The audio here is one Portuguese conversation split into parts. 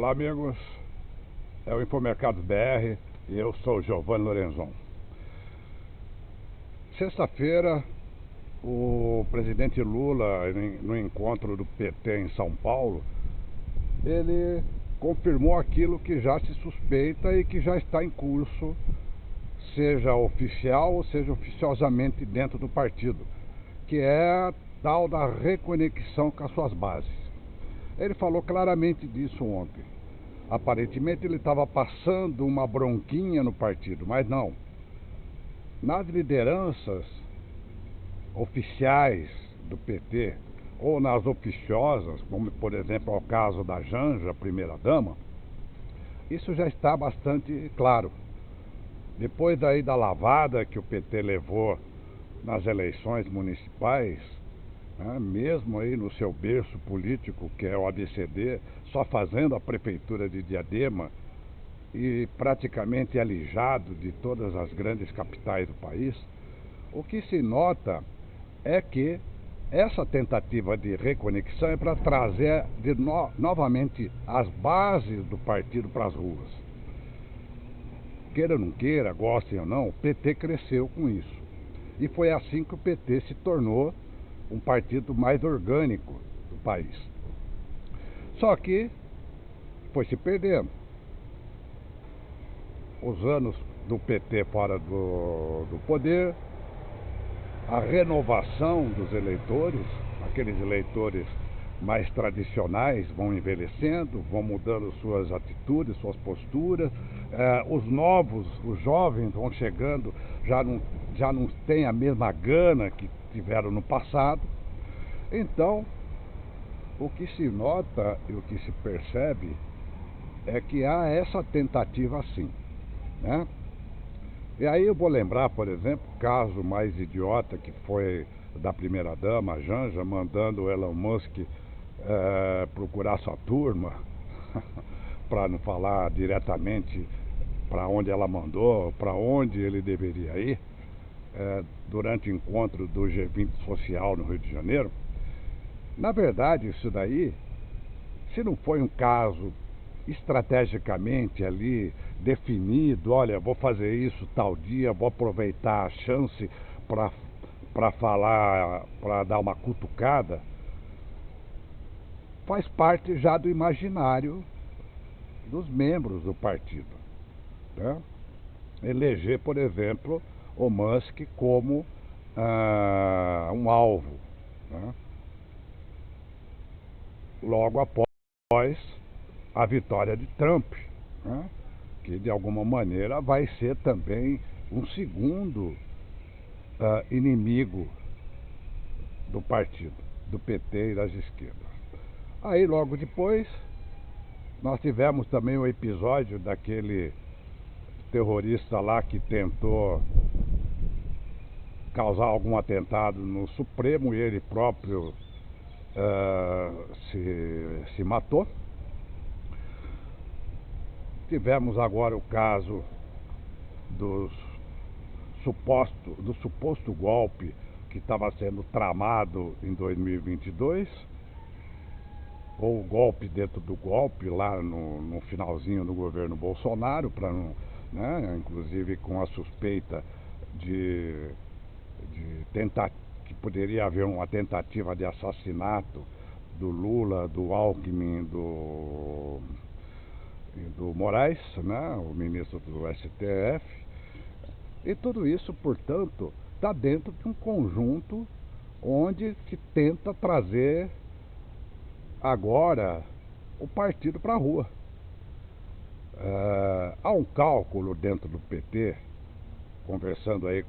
Olá, amigos, é o Infomercados BR e eu sou Giovanni Lorenzon. Sexta-feira, o presidente Lula, no encontro do PT em São Paulo, ele confirmou aquilo que já se suspeita e que já está em curso, seja oficial ou seja oficiosamente dentro do partido, que é a tal da reconexão com as suas bases. Ele falou claramente disso ontem. Aparentemente ele estava passando uma bronquinha no partido, mas não. Nas lideranças oficiais do PT, ou nas oficiosas, como por exemplo é o caso da Janja, a primeira-dama, isso já está bastante claro. Depois daí da lavada que o PT levou nas eleições municipais, mesmo aí no seu berço político, que é o ABCD, só fazendo a prefeitura de Diadema e praticamente alijado de todas as grandes capitais do país, o que se nota é que essa tentativa de reconexão é para trazer novamente as bases do partido para as ruas. Queira ou não queira, gostem ou não, o PT cresceu com isso. E foi assim que o PT se tornou um partido mais orgânico do país. Só que foi se perdendo. Os anos do PT fora do poder, a renovação dos eleitores, aqueles eleitores mais tradicionais vão envelhecendo, vão mudando suas atitudes, suas posturas, os novos, os jovens vão chegando, já não têm a mesma gana que tiveram no passado. Então, o que se nota e o que se percebe é que há essa tentativa sim, né? E aí eu vou lembrar, por exemplo, o caso mais idiota que foi da primeira-dama, a Janja, mandando o Elon Musk procurar sua turma, para não falar diretamente para onde ela mandou, para onde ele deveria ir, durante o encontro do G20 social no Rio de Janeiro. Na verdade, isso daí, se não foi um caso estrategicamente ali definido, olha, vou fazer isso tal dia, vou aproveitar a chance para falar, para dar uma cutucada, faz parte já do imaginário dos membros do partido, né? Eleger, por exemplo, o Musk como um alvo, né? Logo após a vitória de Trump, né? Que de alguma maneira vai ser também um segundo inimigo do partido, do PT e das esquerdas. Aí logo depois nós tivemos também o episódio daquele terrorista lá que tentou causar algum atentado no Supremo e ele próprio se matou. Tivemos agora o caso do suposto golpe que estava sendo tramado em 2022, ou o golpe dentro do golpe lá no finalzinho do governo Bolsonaro, para não, né, inclusive com a suspeita de que poderia haver uma tentativa de assassinato do Lula, do Alckmin, do Moraes, né, o ministro do STF. E tudo isso, portanto, está dentro de um conjunto onde se tenta trazer agora o partido para a rua. Há um cálculo dentro do PT, conversando aí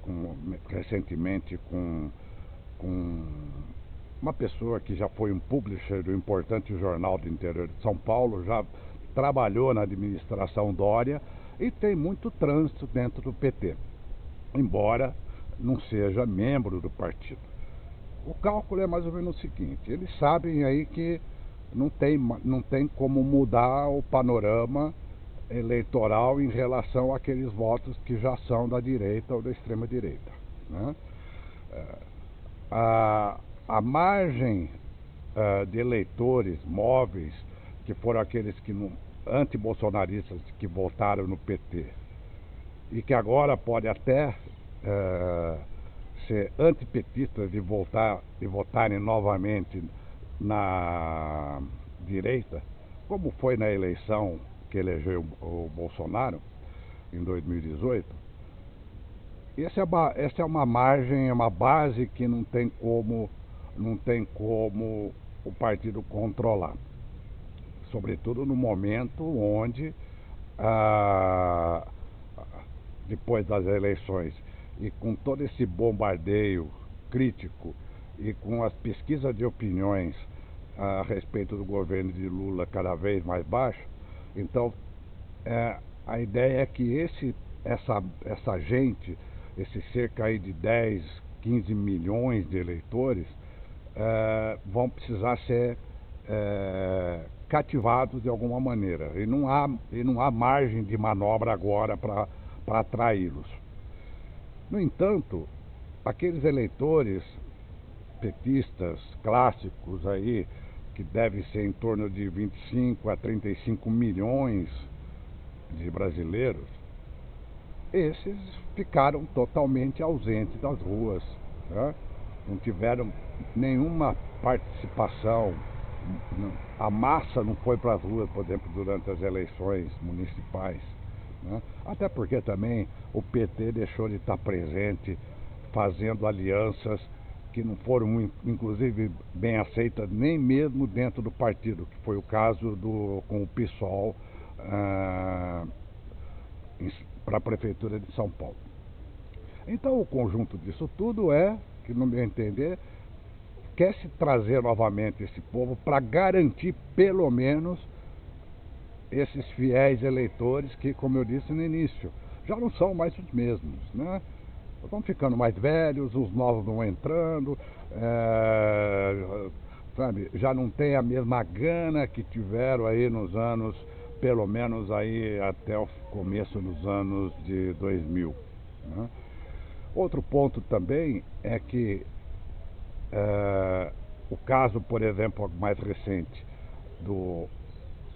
recentemente com uma pessoa que já foi um publisher do importante jornal do interior de São Paulo, já trabalhou na administração Dória e tem muito trânsito dentro do PT, embora não seja membro do partido. O cálculo é mais ou menos o seguinte: eles sabem aí que não tem como mudar o panorama eleitoral em relação àqueles votos que já são da direita ou da extrema-direita, né? A margem de eleitores móveis, que foram aqueles que antibolsonaristas que votaram no PT e que agora podem até ser antipetistas e votarem novamente na direita, como foi na eleição que elegeu o Bolsonaro em 2018, essa é uma margem, é uma base que não tem como o partido controlar. Sobretudo no momento onde, depois das eleições, e com todo esse bombardeio crítico e com as pesquisas de opiniões a respeito do governo de Lula cada vez mais baixo, então a ideia é que essa gente, esse cerca aí de 10, 15 milhões de eleitores, vão precisar ser cativados de alguma maneira. E não há margem de manobra agora para atraí-los. No entanto, aqueles eleitores petistas clássicos aí, que devem ser em torno de 25 a 35 milhões de brasileiros, esses ficaram totalmente ausentes das ruas, né? Não tiveram nenhuma participação. A massa não foi para as ruas, por exemplo, durante as eleições municipais, né? Até porque também o PT deixou de estar presente, fazendo alianças que não foram, inclusive, bem aceitas nem mesmo dentro do partido, que foi o caso com o PSOL para a Prefeitura de São Paulo. Então, o conjunto disso tudo que, no meu entender, quer se trazer novamente esse povo para garantir, pelo menos, esses fiéis eleitores que, como eu disse no início, já não são mais os mesmos, né? Vão ficando mais velhos, os novos vão entrando, sabe? Já não tem a mesma gana que tiveram aí nos anos, pelo menos aí até o começo dos anos de 2000, né? Outro ponto também é que o caso, por exemplo, mais recente,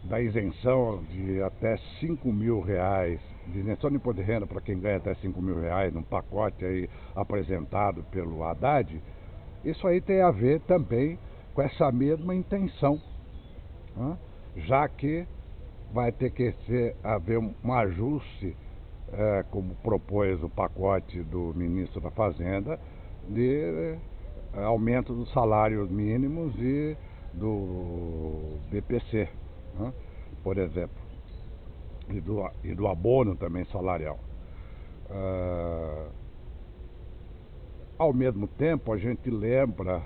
da isenção de até R$5.000, de isenção de imposto de renda para quem ganha até R$5.000, num pacote aí apresentado pelo Haddad, isso aí tem a ver também com essa mesma intenção, né? Já que vai ter que haver um ajuste, como propôs o pacote do ministro da Fazenda, de aumento dos salários mínimos e do BPC, né? Por exemplo, e do abono também salarial. Ao mesmo tempo, a gente lembra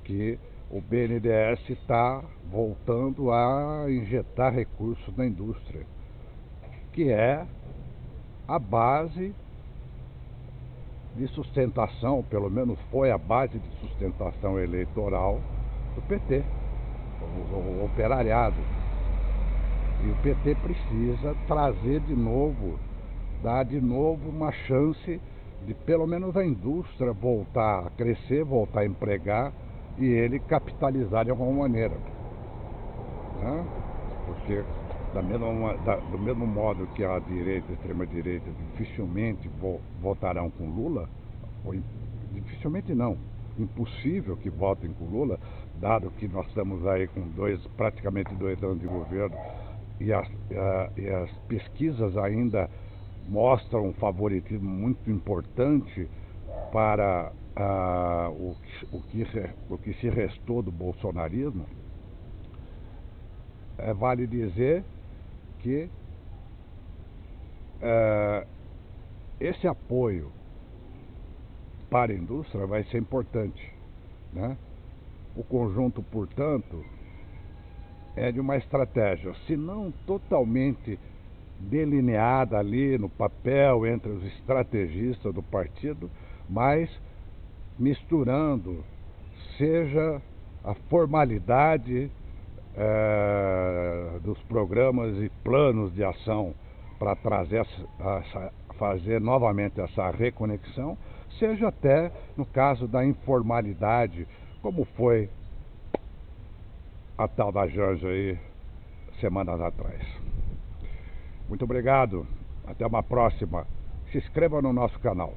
que o BNDES está voltando a injetar recursos na indústria, que é a base de sustentação, pelo menos foi a base de sustentação eleitoral do PT, o operariado. E o PT precisa trazer de novo, dar de novo uma chance de pelo menos a indústria voltar a crescer, voltar a empregar e ele capitalizar de alguma maneira, né? Porque do mesmo modo que a direita, a extrema-direita dificilmente votarão com Lula, ou dificilmente não, impossível que votem com Lula, dado que nós estamos aí com praticamente 2 anos de governo e as pesquisas ainda mostram um favoritismo muito importante para o que se restou do bolsonarismo. Vale dizer que esse apoio para a indústria vai ser importante, né? O conjunto, portanto, é de uma estratégia, se não totalmente delineada ali no papel entre os estrategistas do partido, mas misturando, seja a formalidade dos programas e planos de ação para fazer novamente essa reconexão, seja até no caso da informalidade, como foi a tal da Janja aí semanas atrás. Muito obrigado. Até uma próxima. Se inscreva no nosso canal.